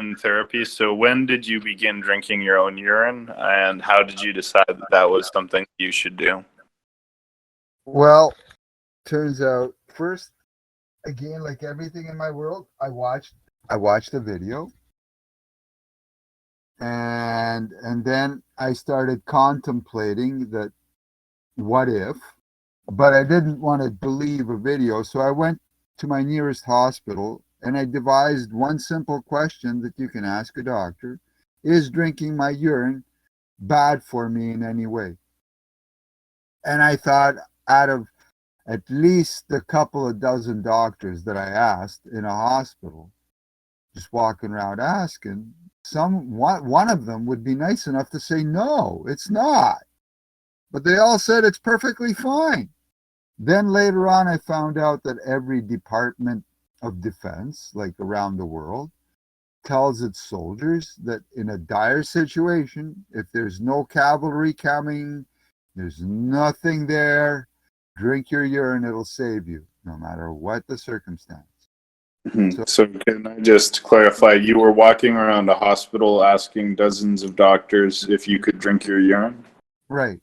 urine therapy. So when did you begin drinking your own urine, and how did you decide that that was something you should do? Well, turns out first, again, like everything in my world, I watched the video, and then I started contemplating that what if, but I didn't want to believe a video, so I went to my nearest hospital and I devised one simple question that you can ask a doctor: is drinking my urine bad for me in any way? And I thought, out of at least a couple of dozen doctors that I asked in a hospital, just walking around asking, one of them would be nice enough to say, no, it's not. But they all said it's perfectly fine. Then later on, I found out that every department of defense, like around the world, tells its soldiers that in a dire situation, if there's no cavalry coming, there's nothing there, drink your urine, it'll save you, no matter what the circumstance. So can I just clarify, you were walking around a hospital asking dozens of doctors if you could drink your urine? Right.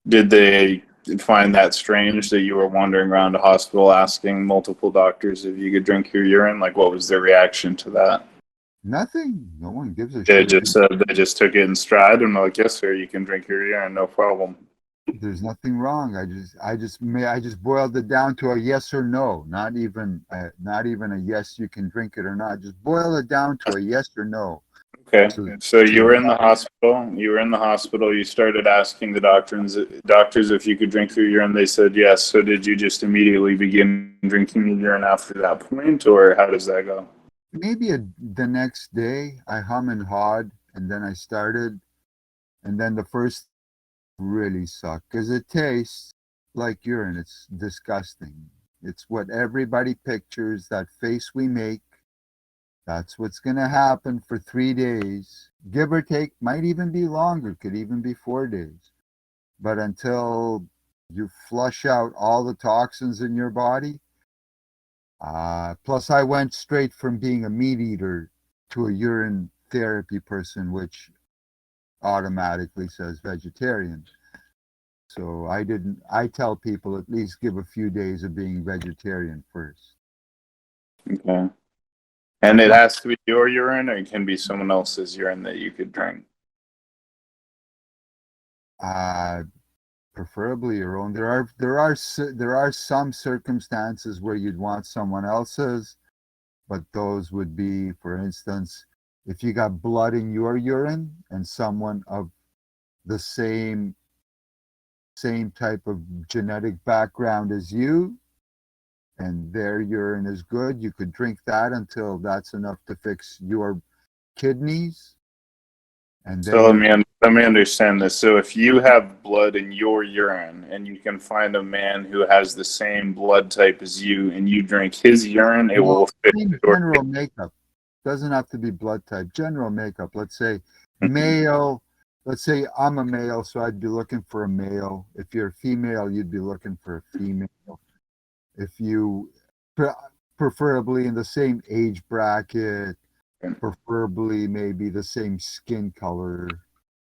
Did they find that strange that you were wandering around a hospital asking multiple doctors if you could drink your urine? Like, what was their reaction to that? Nothing. No one gives a They shit. just said they just took it in stride and were like, yes, sir, you can drink your urine, no problem. There's nothing wrong. I just boiled it down to a yes or no, not even a yes, you can drink it or not. Just boil it down to a yes or no. Okay, so you were in the hospital. You started asking the doctors if you could drink your urine. They said yes. So did you just immediately begin drinking your urine after that point, or how does that go? Maybe the next day I hum and hawed, and then I started, and then the first really sucked because it tastes like urine. It's disgusting. It's what everybody pictures, that face we make. That's what's going to happen for 3 days, give or take. Might even be longer, could even be 4 days. But until you flush out all the toxins in your body, plus I went straight from being a meat eater to a urine therapy person, which automatically says vegetarian. So I tell people at least give a few days of being vegetarian first. Okay. And it has to be your urine, or it can be someone else's urine that you could drink? Preferably your own. There are some circumstances where you'd want someone else's, but those would be, for instance, if you got blood in your urine and someone of the same type of genetic background as you, and their urine is good, you could drink that until that's enough to fix your kidneys. And then So let me understand this. So if you have blood in your urine and you can find a man who has the same blood type as you and you drink his urine, it will fit your general makeup. Doesn't have to be blood type. General makeup. Let's say male. Let's say I'm a male, so I'd be looking for a male. If you're a female, you'd be looking for a female. If you preferably in the same age bracket, preferably maybe the same skin color.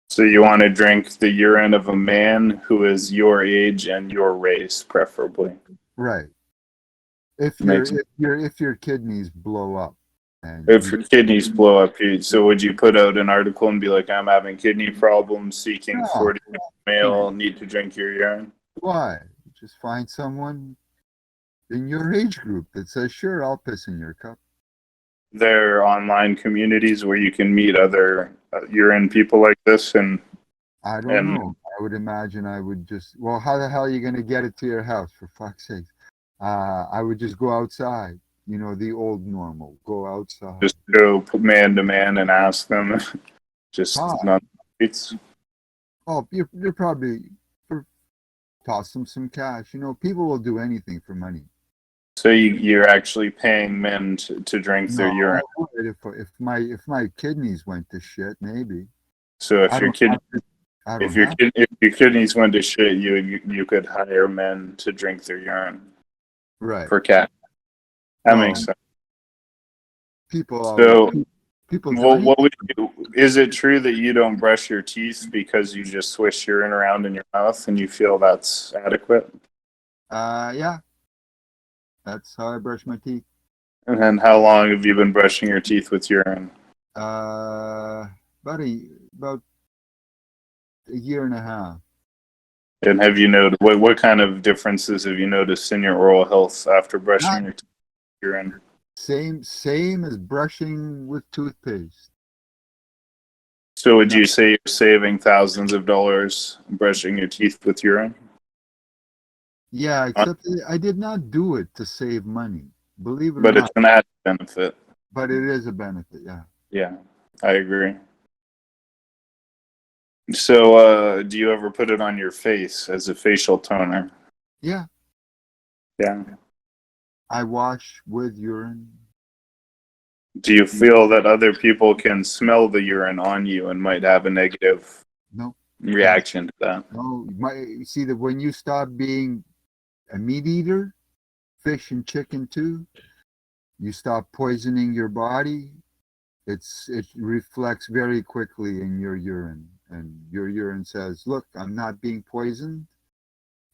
So you want to drink the urine of a man who is your age and your race, preferably. Right. If your kidneys blow up. If your kidneys blow up, so would you put out an article and be like, I'm having kidney problems, seeking 40 male, need to drink your urine? Why? Just find someone in your age group that says, sure, I'll piss in your cup. There are online communities where you can meet other urine people like this, and I don't know. I would imagine I would just, well, how the hell are you going to get it to your house, for fuck's sake? I would just go outside, the old normal, go outside. Just go man to man and ask them, just not it's. Oh, you're probably, toss them some cash. People will do anything for money. So you're actually paying men to drink their urine? If my kidneys went to shit, maybe. So if your kidneys went to shit, you could hire men to drink their urine, right? For cash. That makes sense. People People Well, drink. what would you, is it true that you don't brush your teeth because you just swish urine around in your mouth and you feel that's adequate? Yeah, that's how I brush my teeth. And then how long have you been brushing your teeth with urine? Uh, about a year and a half. And have you noticed what kind of differences have you noticed in your oral health after brushing Not your teeth with urine? same as brushing with toothpaste. So would No, you say you're saving thousands of dollars brushing your teeth with urine? yeah, except that I did not do it to save money, believe it or But it's not. an added benefit. But it is a benefit. Yeah, Yeah, I agree. So, do you ever put it on your face as a facial toner? yeah. Yeah. I wash with urine. Do you feel that other people can smell the urine on you and might have a negative No, no, reaction to that? no. You see that when you stop being a meat eater, fish and chicken too, you stop poisoning your body. It reflects very quickly in your urine, and your urine says, "Look, I'm not being poisoned.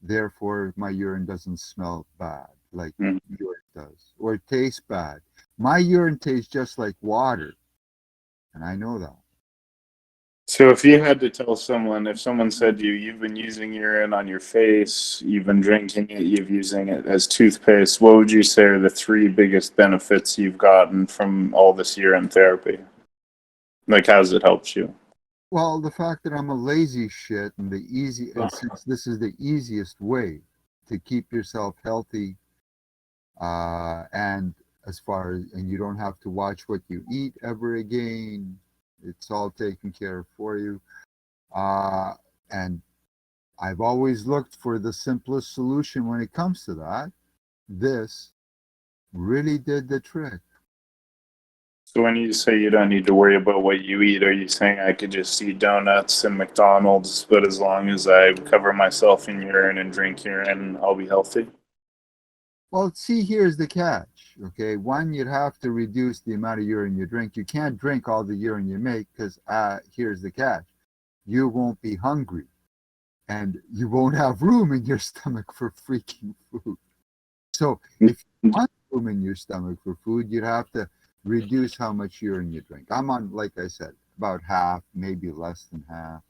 Therefore, my urine doesn't smell bad like Mm. yours does, or it tastes bad. My urine tastes just like water, and I know that." So, if you had to tell someone, if someone said to you, you've been using urine on your face, you've been drinking it, you've using it as toothpaste, what would you say are the three biggest benefits you've gotten from all this urine therapy? Like, how's it helped you? Well, the fact that I'm a lazy shit and since this is the easiest way to keep yourself healthy, and and you don't have to watch what you eat ever again, it's all taken care of for you. And I've always looked for the simplest solution when it comes to that. This really did the trick. So when you say you don't need to worry about what you eat, are you saying I could just eat donuts and McDonald's, but as long as I cover myself in urine and drink urine, I'll be healthy? Well, see, here's the catch. Okay, one, you'd have to reduce the amount of urine you drink. You can't drink all the urine you make because here's the catch: you won't be hungry, and you won't have room in your stomach for freaking food. So, if you want room in your stomach for food, you'd have to reduce how much urine you drink. I'm on, like I said, about half, maybe less than half.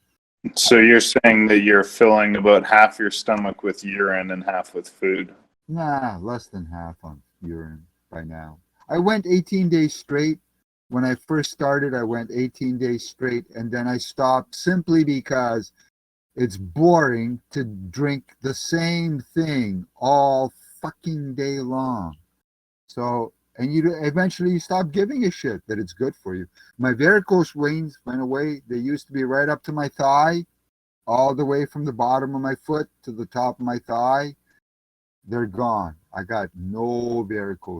So you're saying that you're filling about half your stomach with urine and half with food. Nah, less than half on urine by now. I went 18 days straight. When I first started, I went 18 days straight, and then I stopped simply because it's boring to drink the same thing all fucking day long. So, and you eventually you stop giving a shit that it's good for you. My varicose veins went away. They used to be right up to my thigh, all the way from the bottom of my foot to the top of my thigh. They're gone. I got no varicose